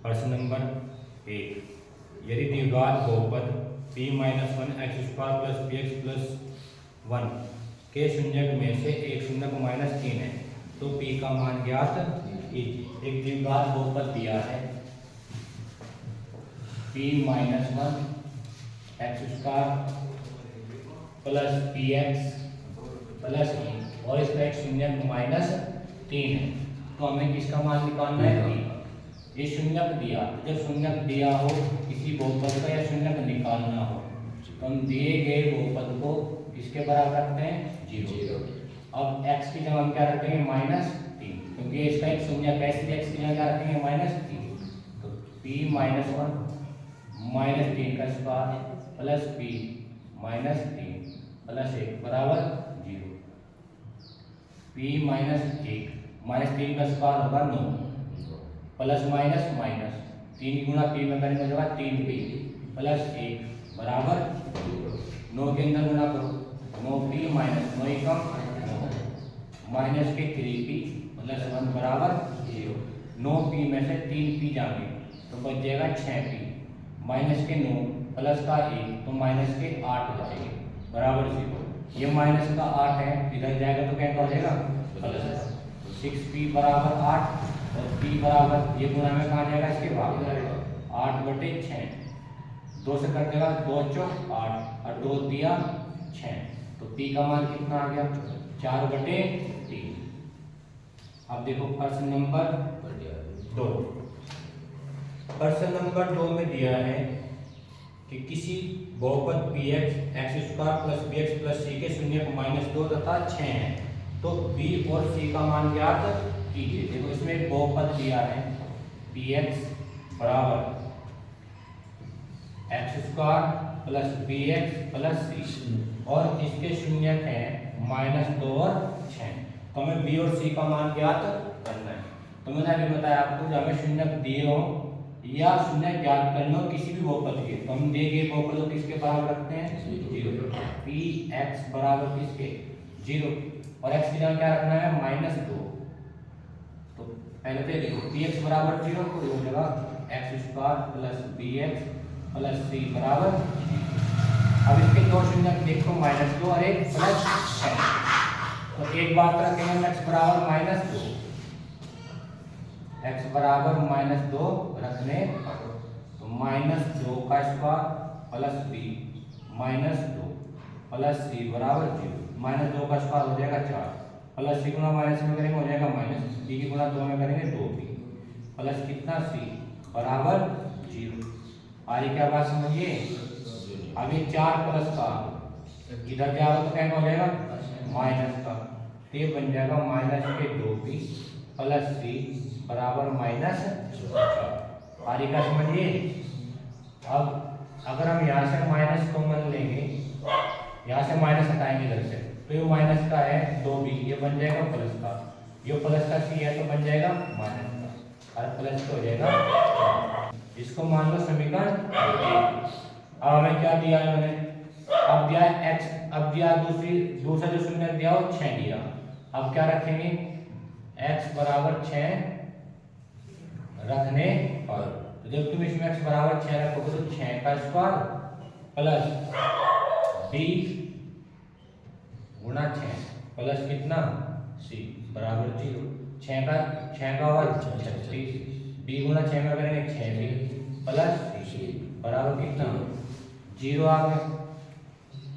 प्रश्न नंबर 1, यदि द्विघात बहुपद p minus 1 x square plus P x plus 1 के शून्यक में से एक शून्यक माइनस 3 है तो p का मान ज्ञात कीजिए। एक द्विघात बहुपद दिया है p minus 1 x square plus P x plus और इसका एक शून्यक माइनस 3 है तो हमें किसका मान निकालना है p का। ये शून्यक दिया, जब शून्यक दिया हो किसी बहुपद का या शून्यक निकालना हो तो हम दिए गए बहुपद को किसके बराबर रखते हैं, 0। अब x की जगह हम क्या रखेंगे, -3, क्योंकि इसका एक शून्यक है इसलिए x की जगह क्या रखेंगे, -3। तो p माइनस 1 -3 का स्क्वायर प्लस p -3 प्लस 1 बराबर 0। p -3 का स्क्वायर होगा 9 प्लस माइनस माइनस 3 गुना p में करेंगे होगा 3p प्लस 1 बराबर 9 के अंदर गुना करो 9p माइनस 9 कम माइनस के 3p प्लस 1 बराबर 0। 9p में से 3p जाएंगे तो बच जाएगा 6p माइनस के 9 प्लस का 1 तो माइनस के 8 बचेंगे बराबर 0। ये माइनस का 8 है इधर जाएगा तो क्या हो जाएगा प्लस 6p बराबर 8 और p बराबर ये गुणा में कहाँ जाएगा, इसके भाग 8/6 2 से कट देगा 2 चौक 8 और 2 दिया 6 तो p का मान कितना आ गया 4/3। अब देखो प्रश्न नंबर 2। प्रश्न नंबर 2 में दिया है कि किसी बहुपद px x square plus bx plus c के शून्यक -2 तथा 6 है तो b और c का मान ज्ञात कीजिए। देखो इसमें एक बहुपद दिया है px बराबर x square plus bx plus c और इसके शून्यक है -2 और 6 तो हमें b और c का मान ज्ञात करना है। तो मैंने अभी बताया आपको जब हमें शून्यक दिए हो या शून्यक ज्ञात करना हो किसी भी बहुपद के तो हम दिए गए बहुपद को किसके बराबर रखते हैं, 0। px बराबर किसके 0 और x की जगह क्या रखना है -2 तो पहले तो देखो px बराबर 0 तो हो जाएगा x square plus bx plus c बराबर 0। अब इसके दो शून्यक देखो -2 और एक प्लस 6 तो एक बात रखेंगे x बराबर -2 x बराबर -2 रखने तो -2 का square plus b -2 plus c बराबर 0। -2 का स्क्वायर हो जाएगा 4 प्लस c गुना माइनस में करेंगे हो जाएगा माइनस b की गुना 2 में करेंगे 2b प्लस कितना c बराबर 0। आगे क्या बात समझिए। अब ये 4 प्लस का इधर जाओ तो क्या हो जाएगा माइनस का तो ये बन जाएगा माइनस के 2b प्लस c बराबर -4। आगे क्या समझिए। अब अगर हम यहाँ से माइनस कॉमन लेंगे यहाँ से माइनस हटाएंगे इधर से तो ये माइनस का है 2b ये बन जाएगा प्लस का, ये प्लस का c है तो बन जाएगा माइनस का और प्लस हो जाएगा। इसको मान लो समीकरण 1। अब हमें क्या दिया है मैंने, अब दिया है x, अब दिया दूसरा जो शून्य दिया हो 6 दिया। अब क्या रखेंगे x बराबर 6 रखने पर तो जब तुम इसमें x बराबर 6 रखोगे तो 6 का स्क्वायर प्लस b गुना 6 प्लस कितना c बराबर 0। 6 का होगा 36 b गुना 6 में करेंगे 6b प्लस c बराबर कितना 0 आ गया।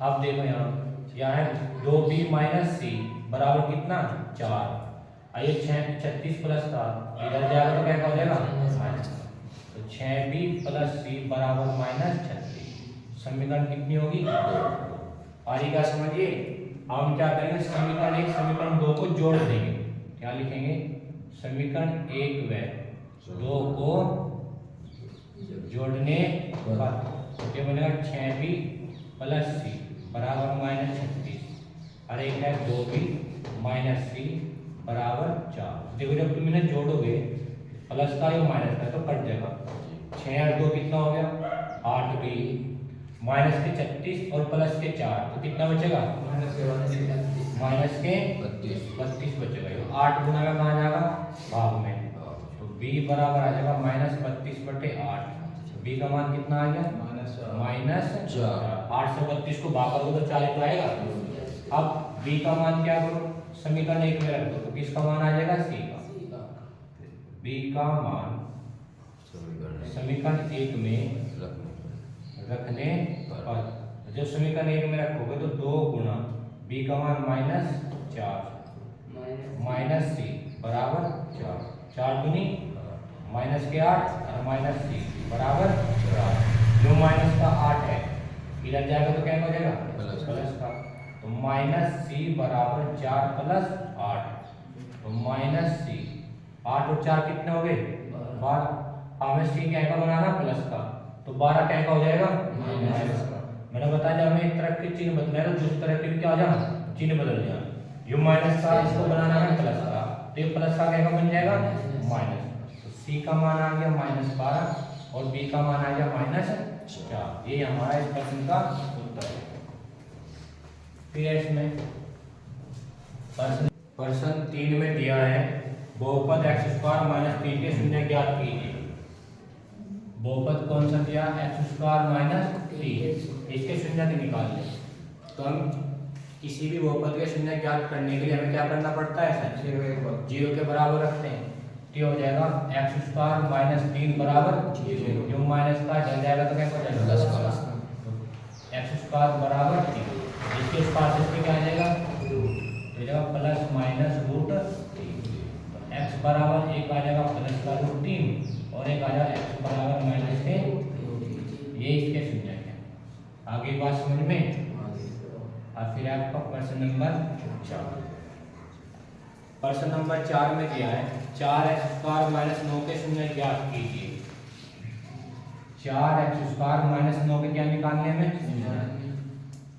अब देखो यहाँ है 2b माइनस c बराबर कितना 4 आइए 36 प्लस का इधर जाएगा तो क्या हो जाएगा तो 6b प्लस c बराबर -36। समीकरण कितनी होगी आगे क्या समझिए। अब हम क्या करेंगे समीकरण 1 समीकरण 2 को जोड़ देंगे। क्या लिखेंगे समीकरण 1 व 2 को जोड़ने पर क्या बनेगा 6b प्लस c बराबर -36 और एक है 2b माइनस c बराबर 4। देखो जब तुम इन्हें जोड़ोगे प्लस का या माइनस का तो कट जाएगा 6 और 2 कितना हो गया 8b माइनस के 36 और प्लस के 4 तो कितना बचेगा माइनस के 32 बचेगा। 8 गुना में कहाँ जाएगा भाग में तो b बराबर आ जाएगा -32 बी का मान कितना आ गया -4। 8 से 32 को भाग करोगे तो 40 तो आएगा। अब बी का मान क्या करो, समीकरण 1 में रख दो तो किसका मान आ जाएगा, सी का। बी का मान समीकरण 1 में रखने पर जब समीकरण 1 में रखोगे तो 2 गुना बी का मान -4 माइनस सी बराबर 4। 4 दूनी -8 और -सी बराबर 4। जो माइनस का 8 है इधर जाएगा तो क्या हो जाएगा, प्लस का। तो -सी बराबर 4 + 8। तो -सी 8 और 4 कितने हो गए, 12। हमें सी क्या का बनाना, प्लस का। तो 12 क्या का हो जाएगा, माइनस का। मैंने बताया जब हमें एक तरफ के चिन्ह बदलना है तो दूसरी तरफ के भी क्या हो जाना, चिन्ह बदल जाना। ये माइनस का इसको बनाना है प्लस का, तो ये प्लस का क्या का बन जाएगा, माइनस। तो सी का मान आ गया -12 और बी का मान आ गया -4। ये हमारा इस प्रश्न का उत्तर है। फिर इसमें प्रश्न 3 में दिया है बहुपद x² - 3 के शून्य ज्ञात कीजिए। बहुपद कौन सा दिया, x² - 3, इसके शून्य निकाल ले। तो हम किसी भी बहुपद के शून्य ज्ञात करने के लिए हमें क्या करना पड़ता है, 0 के बराबर रखते हैं। तो हो जाएगा x² - 3 बराबर 0। जो माइनस का जल जाएगा तो क्या हो जाएगा, प्लस का। x² बराबर 3, इसके स्क्वायर से क्या आ जाएगा, तो जाएगा +-√3। तो x बराबर एक आ जाएगा +√3 और एक आ जाएगा x बराबर -√3। ये इसके शून्य है। आगे बात समझ में। और फिर आपका प्रश्न नंबर 4। प्रश्न नंबर 4 में दिया है 4x² - 9 के शून्य ज्ञात कीजिए। 4x² - 9 के क्या निकालने में,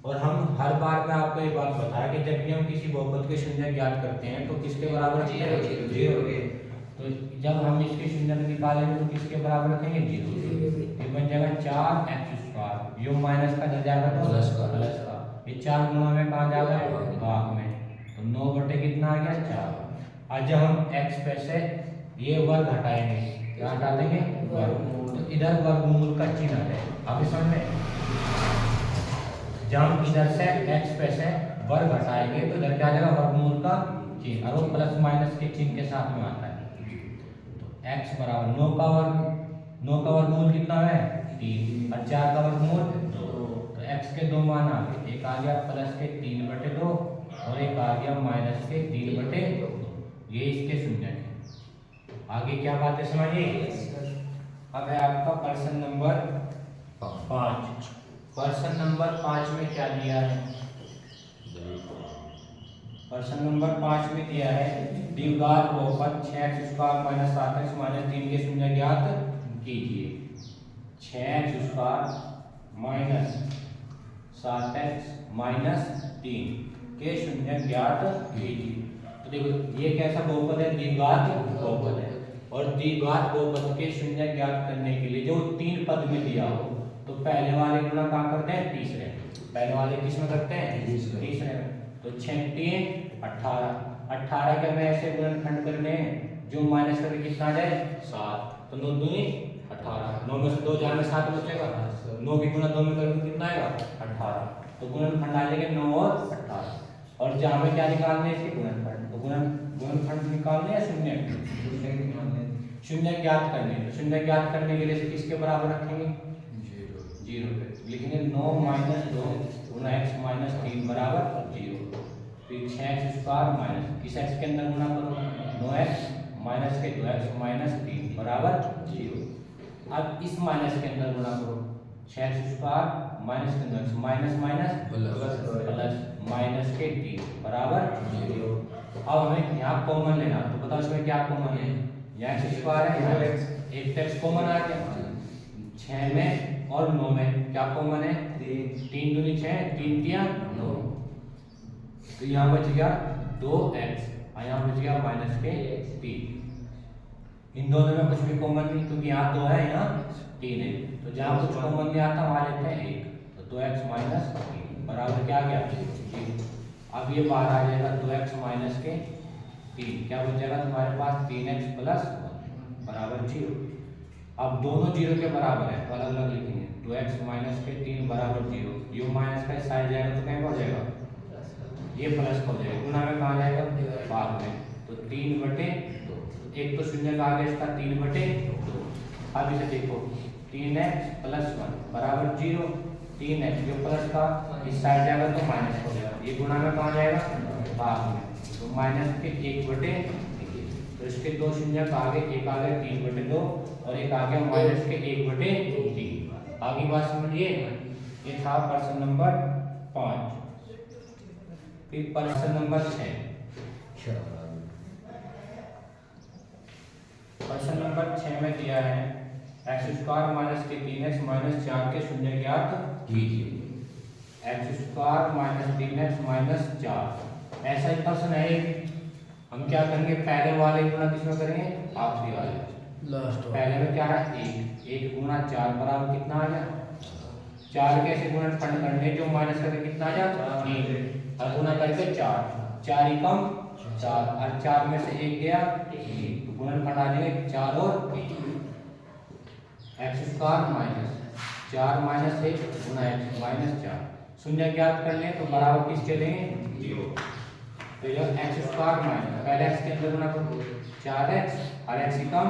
और हम हर बार में आपको एक बात बताया कि जब भी हम किसी बहुपद के शून्य ज्ञात करते हैं तो किसके बराबर रखते हैं, 0 के। तो जब हम इसके शून्य निकालेंगे तो किसके बराबर रखेंगे, 0। ये बन जाएगा 4x²। यो माइनस का जल जाएगा तो प्लस का। ये 4 गुणा में कहाँ जाएगा, भाग में। तो 9 बटे कितना आ गया, 4। आज जब हम x पे से ये वर्ग हटाएंगे, क्या हटा देंगे, वर्ग। तो इधर वर्गमूल का चिन्ह है। अब समझ में, जब हम इधर से x पे से वर्ग हटाएंगे तो इधर क्या आ जाएगा, वर्गमूल का चिन्ह, और वो प्लस माइनस के चिन्ह के साथ में आता है। तो x बराबर 9 का वर्गमूल कितना है, 3, और 4 का वर्गमूल 2। तो x के 2 मान आ गए, एक आ गया +3/2 और एक आ गया -3/2। ये इसके शून्य है। आगे क्या बात है समझिए। अब है आपका प्रश्न नंबर 5। प्रश्न नंबर 5 में क्या दिया है, प्रश्न नंबर 5 में दिया है द्विघात बहुपद 6x² - 7x - 3 के शून्य ज्ञात कीजिए। 6x² - 7x - 3 के शून्य ज्ञात कीजिए। तो देखो ये कैसा बहुपद है, द्विघात बहुपद है। और द्विघात बहुपद के शून्य ज्ञात करने के लिए जो 3 पद में दिया हो तो पहले वाले गुणा क्या करते हैं, तीसरे। पहले वाले किस में करते हैं, तीसरे में। तो 6 3 18 18 के हमें ऐसे गुणनखंड करने हैं जो माइनस करके कितना आ जाए, 7। तो 9 दूनी 18, 9 में से 2 जाने 7 बचेगा। 9 की गुणा 2 में करोगे कितना आएगा, 18। तो गुणनखंड आ जाएगा 9 और 18। और जहाँ में क्या निकालने हैं, इसके गुणनखंड। तो गुणनखंड निकालने या शून्य ज्ञात करने। तो शून्य ज्ञात करने के लिए किसके बराबर रखेंगे, 0 पे लिखेंगे। 9 - 2 गुना x - 3 बराबर 0। फिर 6x² इस x के अंदर गुणा करो, 9x माइनस के 2x - 3 बराबर 0। अब इस माइनस के अंदर गुणा करो, 6x² माइनस के 2x प्लस माइनस के 3 बराबर 0। अब हमें यहाँ कॉमन लेना, तो बताओ इसमें क्या कॉमन है, यहाँ x² है, यहाँ एक x कॉमन आ गया। 6 में और 9 में क्या कॉमन है, 3 दूनी 6, 3 तिया 9। तो यहाँ बच गया 2x और यहाँ बच गया माइनस के 3। इन दोनों में कुछ भी कॉमन नहीं, क्योंकि यहाँ 2 है, यहाँ 3 है। तो जहाँ कुछ कॉमन नहीं आता वहाँ लेते हैं 1। तो 2x - 3 बराबर क्या आ गया, 0। अब ये बाहर आ जाएगा 2x - के 3, क्या बच जाएगा तुम्हारे पास, 3x + 1 बराबर 0। अब दोनों जीरो के बराबर है तो अलग अलग लिखेंगे। 2x माइनस के 3 बराबर 0, यू माइनस का साइड जाएगा तो कहीं हो जाएगा, ये प्लस हो जाएगा, गुना में कहाँ जाएगा, भाग में, तो 3/2, एक तो शून्य का आगे इसका 3/2। अब इसे देखो 3x + 1 बराबर 0, 3x जो प्लस का इस साइड जाएगा तो माइनस हो जाएगा, ये गुना में कहाँ जाएगा, भाग में, तो माइनस के 1/, तो इसके दो शून्य का आगे एक आ गया 3/2 और एक आ गया माइनस के 1/3। आगे बात समझिए, ये था प्रश्न नंबर 5। फिर प्रश्न नंबर 6। प्रश्न नंबर 6 में दिया है x² - 3x - 4 के शून्य ज्ञात कीजिए। x² - 3x - 4 ऐसा ही प्रश्न है। हम क्या करेंगे, पहले वाले गुणा किसमें करेंगे, आखिरी वाले लास्ट। पहले में क्या है 1 गुणा 4 बराबर कितना आ गया, 4 कैसे गुणनखंड करने, जो माइनस करके कितना आ जाएगा 3 और गुणा करके 4, 4 ही कम 4 और 4 में से 1 गया 1, तो गुणनखंड आ जाएगा 4 और 1। x² - 4 - 1 गुणा x - 4 शून्य ज्ञात कर लें तो बराबर किसके लेंगे 0। तो यह x² माइनस पहले x के अंदर गुणा करो 4x और x कम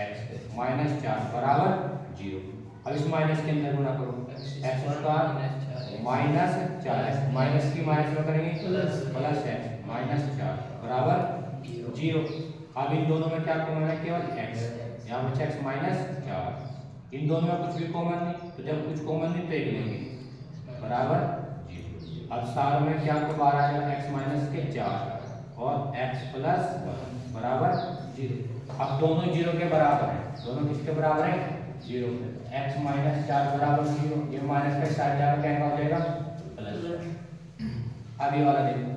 x माइनस 4 बराबर 0। अब इस माइनस के अंदर गुणा करो x² माइनस 4x माइनस की माइनस में करेंगे प्लस x माइनस 4 बराबर 0। अब इन दोनों में क्या कॉमन है, केवल x, यहाँ बचा x माइनस 4। इन दोनों में कुछ भी कॉमन नहीं, तो जब कुछ कॉमन नहीं तो एक लेंगे बराबर 0। अब सार में क्या को बाहर आ जाएगा x माइनस के 4 और x प्लस 1 बराबर 0। अब दोनों 0 के बराबर है, दोनों किसके बराबर है 0, x माइनस 4 बराबर 0, ये माइनस के साइड जाकर क्या हो जाएगा प्लस। अब ये वाला देखो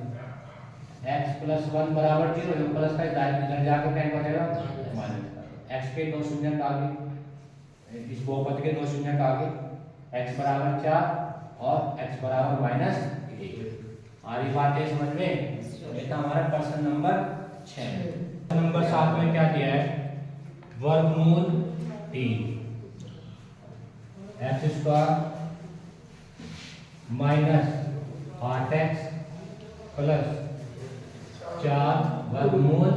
x प्लस 1 बराबर 0, ये प्लस का इधर जाकर क्या हो जाएगा माइनस। x के दो शून्य का आगे, इस बहुपद के दो शून्य का आगे x बराबर 4 और x बराबर माइनस 1। आ रही बात है समझ में। ये था हमारा प्रश्न नंबर 6। नंबर 7 में क्या दिया है, वर्गमूल 3 x² माइनस 8x प्लस 4 वर्गमूल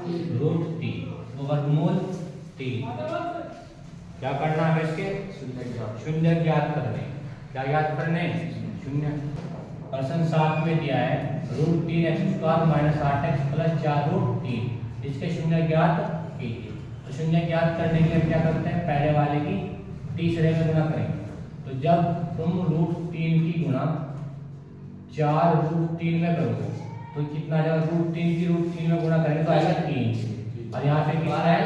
√3। तो वर्गमूल 3 क्या करना है, इसके शून्य ज्ञात करने। क्या ज्ञात करने, शून्य। प्रश्न 7 में दिया है √3 x² माइनस 8x प्लस 4 √3, इसके शून्य ज्ञात कीजिए। तो शून्य ज्ञात करने के लिए क्या करते हैं, पहले वाले की तीसरे में गुणा करेंगे। तो जब तुम √3 की गुणा 4 √3 में करोगे तो कितना जाएगा, √3 की √3 में गुणा करेंगे तो आएगा 3 और यहाँ पे कितना है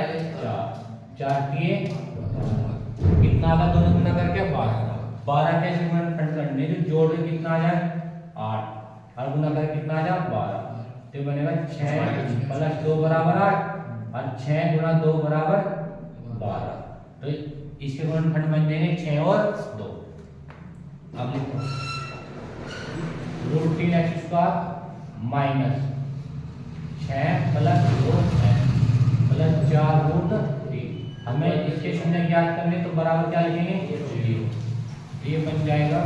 4 3 कितना आगा, दोनों गुना करके 12 कैसे गुणनखंड करने, जो जोड़ के कितना आ जाए 8 और गुना करके कितना आ जाए 12, तो बनेगा 6 प्लस 2 बराबर 8 और 6 गुणा 2 बराबर 12। तो इसके गुणनखंड बन जाएंगे 6 और 2। अब लिखो √3 x² minus 6 plus 2x plus 4 √3। हमें इसके शून्य ज्ञात करने तो बराबर क्या लिखेंगे 0। ये बन जाएगा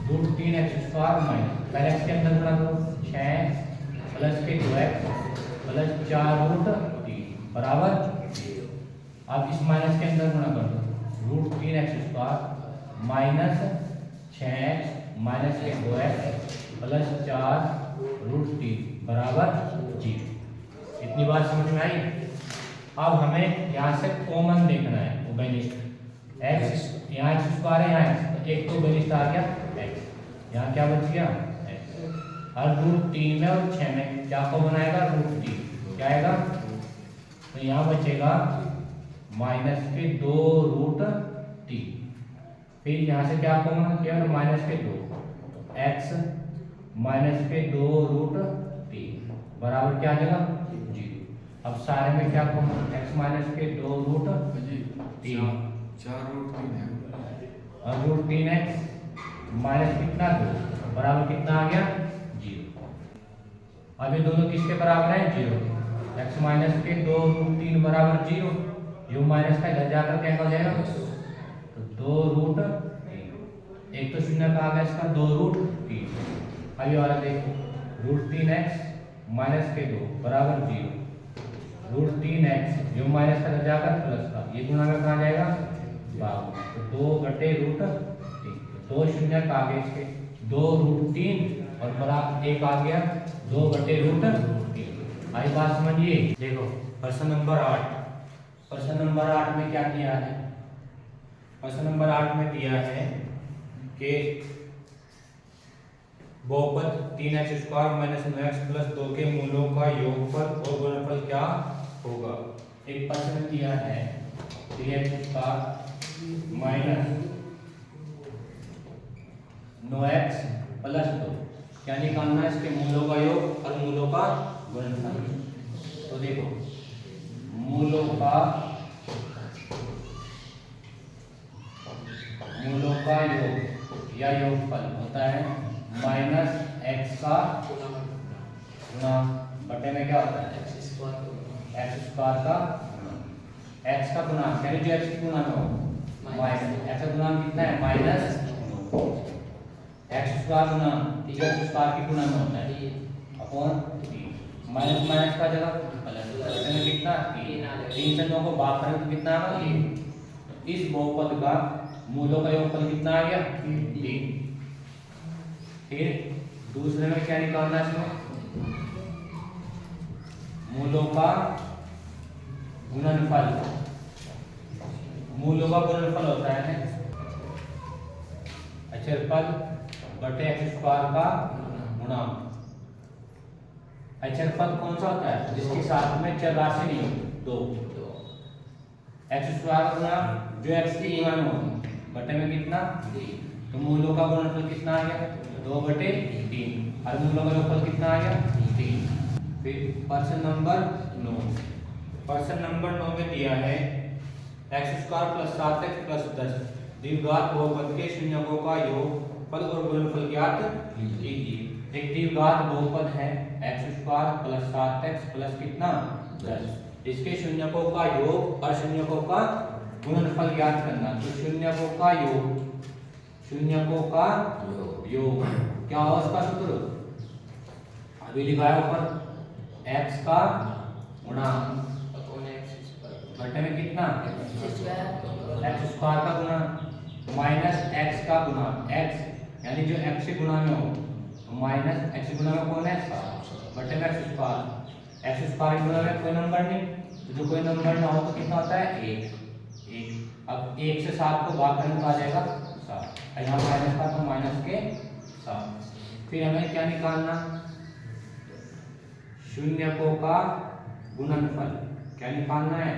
√3 x² माइनस पहले x के अंदर गुणा करो 6 प्लस के 2x प्लस 4 √3 बराबर 0। अब इस माइनस के अंदर गुणा कर दो √3 x² माइनस 6 माइनस के 2x प्लस 4 √3 बराबर 0। इतनी बात समझ में आई। अब हमें यहाँ से कॉमन देखना है, वो बेनिस्ट x, यहाँ x² है, यहाँ x, तो एक तो बेनिस्ट आ गया x, यहाँ क्या बच गया x और √3 में और 6 में क्या कॉमन आएगा √3, क्या आएगा, तो यहाँ बचेगा माइनस के 2 √3। फिर यहाँ से क्या कॉमन किया, माइनस के 2 x माइनस के 2 √3 बराबर क्या आ जाएगा 0। अब सारे में क्या कॉमन, x माइनस के 2 √3 और √3x माइनस कितना 2 बराबर कितना आ गया 0। अब ये दोनों किसके बराबर है 0, x माइनस के 2 √3 बराबर 0 यू माइनस का इधर जाकर क्या हो जाएगा, तो 2√3, एक तो शून्य का आ गया इसका 2√3। अब ये वाला देखो √3x माइनस के 2 बराबर 0, √3x यू माइनस का इधर जाकर प्लस का, ये गुणा में कहाँ जाएगा बाबू, तो 2/√3, दो शून्य का आ गया इसके 2√3 और बराबर एक आ गया 2/√3। आई बात समझिए। देखो प्रश्न नंबर 8, प्रश्न नंबर 8 में क्या दिया है, प्रश्न नंबर 8 में दिया है कि बहुपद 3x² - 9x + 2 के मूलों का योगफल और गुणनफल क्या होगा। एक प्रश्न दिया है 3x² - 9x + 2, क्या निकालना है, इसके मूलों का योग और मूलों का गुणनफल। तो देखो मूलों का योग या योगफल होता है -x का गुणा बटे में क्या होता है x² का x का गुणा, यानी जो x की गुणा में हो माइनस x का गुणा कितना है -x² गुणा जो x² की गुणा में होता है अपॉन 3, माइनस माइनस का जगह प्लस में कितना 3 से 9 को भाग करें तो कितना आएगा 3। इस बहुपद का मूलों का योगफल कितना आ गया 3। फिर दूसरे में क्या निकालना है, इसमें मूलों का गुणनफल, मूलों का गुणनफल होता है अचरपद बटे x² का गुणा। अचरपद कौन सा होता है, जिसके साथ में चर राशि नहीं होती, 2 x² गुणा जो x की गुणा में हो बटे में कितना 3, तो मूलों का गुणनफल कितना आ गया 2/3 और मूलों का योगफल कितना आ गया 3। फिर प्रश्न नंबर 9, प्रश्न नंबर 9 में दिया है x² + 7x + 10 द्विघात बहुपद के शून्यकों का योगफल और गुणनफल ज्ञात कीजिए। एक द्विघात बहुपद है x² + 7x + कितना 10, इसके शून्यकों का योग और शून्यकों का गुणनफल ज्ञात करना। तो शून्यकों का योग, शून्यकों का योग क्या हो उसका सूत्र, अभी लिखा है ऊपर x का गुणा बटे में कितना x² का गुणा माइनस x का गुणा, x यानी जो x से गुणा में हो तो माइनस x गुणा में कौन है बटे में x², x² गुणा में कोई नंबर नहीं, तो जो कोई नंबर ना हो तो कितना होता है 1। अब 1 से 7 को भाग करने का आ जाएगा 7, यहाँ माइनस का तो माइनस के 7। फिर हमें क्या निकालना, शून्यकों का गुणनफल, क्या निकालना है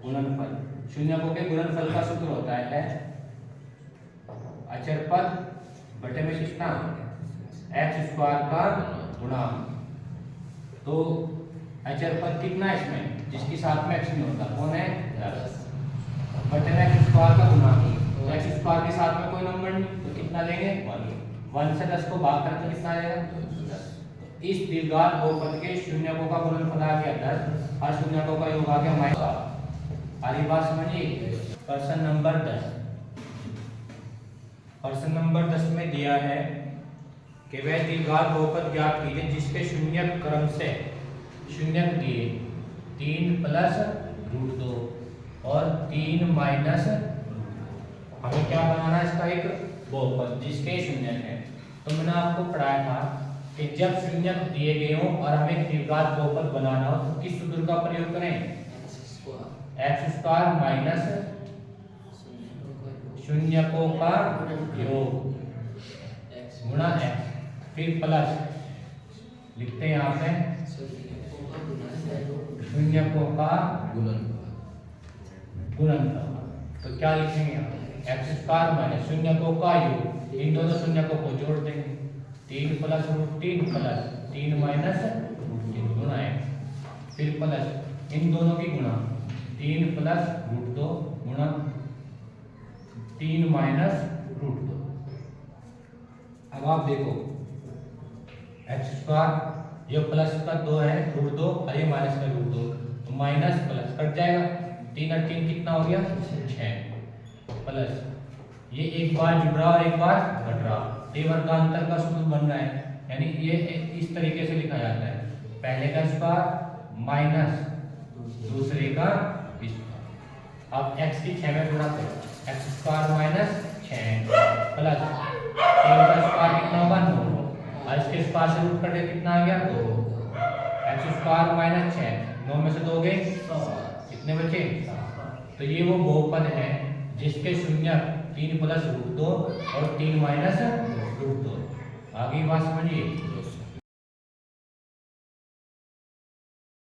गुणनफल। शून्यकों के गुणनफल का सूत्र होता है अचरपद बटे में कितना x² का गुणा। तो अचरपद कितना है इसमें, जिसके साथ में x नहीं होता, कौन है 10 बटे में x² का गुणा, तो x² के साथ में कोई नंबर नहीं तो कितना लेंगे 1 से 10 को भाग करें तो कितना आ जाएगा 10। तो इस द्विघात बहुपद के शून्यकों का गुणनफल आ गया 10 और शून्यकों का योग आ गया -7। आगे बात समझिए। प्रश्न नंबर 10, प्रश्न नंबर 10 में दिया है कि वह द्विघात बहुपद ज्ञात कीजिए जिसके शून्यक क्रम से शून्यक दिए 3 + √2 और 3 - हमें क्या बनाना है इसका एक बहुपद जिसके शून्यक है। तो मैंने आपको पढ़ाया था कि जब शून्यक दिए गए हो और हमें द्विघात बहुपद बनाना हो तो किस सूत्र का प्रयोग करें, x² माइनस शून्यकों का योग गुणा x, फिर प्लस लिखते हैं यहाँ पे शून्यकों का गुणनफल। तो क्या लिखेंगे x² माइनस शून्यकों का योग, इन दोनों शून्यकों को जोड़ देंगे 3 + √3 प्लस 3 - √3 गुणा x, फिर प्लस इन दोनों की गुणा 3 + √2 गुणा 3 - √2। अब आप देखो x² ये प्लस का 2 है √2 और ये माइनस का √2, तो माइनस प्लस कट जाएगा 3 और 3 कितना हो गया 6 प्लस ये एक बार जुड़ रहा और एक बार घट रहा, ये वर्गांतर का सूत्र बन रहा है, यानी ये इस तरीके से लिखा जाता है, पहले का स्क्वायर माइनस दूसरे का स्क्वायर। अब x की 6 में गुणा करो, x स्क्वायर माइनस 6 प्लस 3 का स्क्वायर कितना होगा 9 और इसके स्क्वायर से रूट करके कितना आ गया 2, x स्क्वायर माइनस 6 9 में से 2 गए कितने बचे। तो ये वो बहुपद है जिसके शून्य 3 प्लस रूट 2 और 3 माइनस रूट 2। आगे बात समझिए।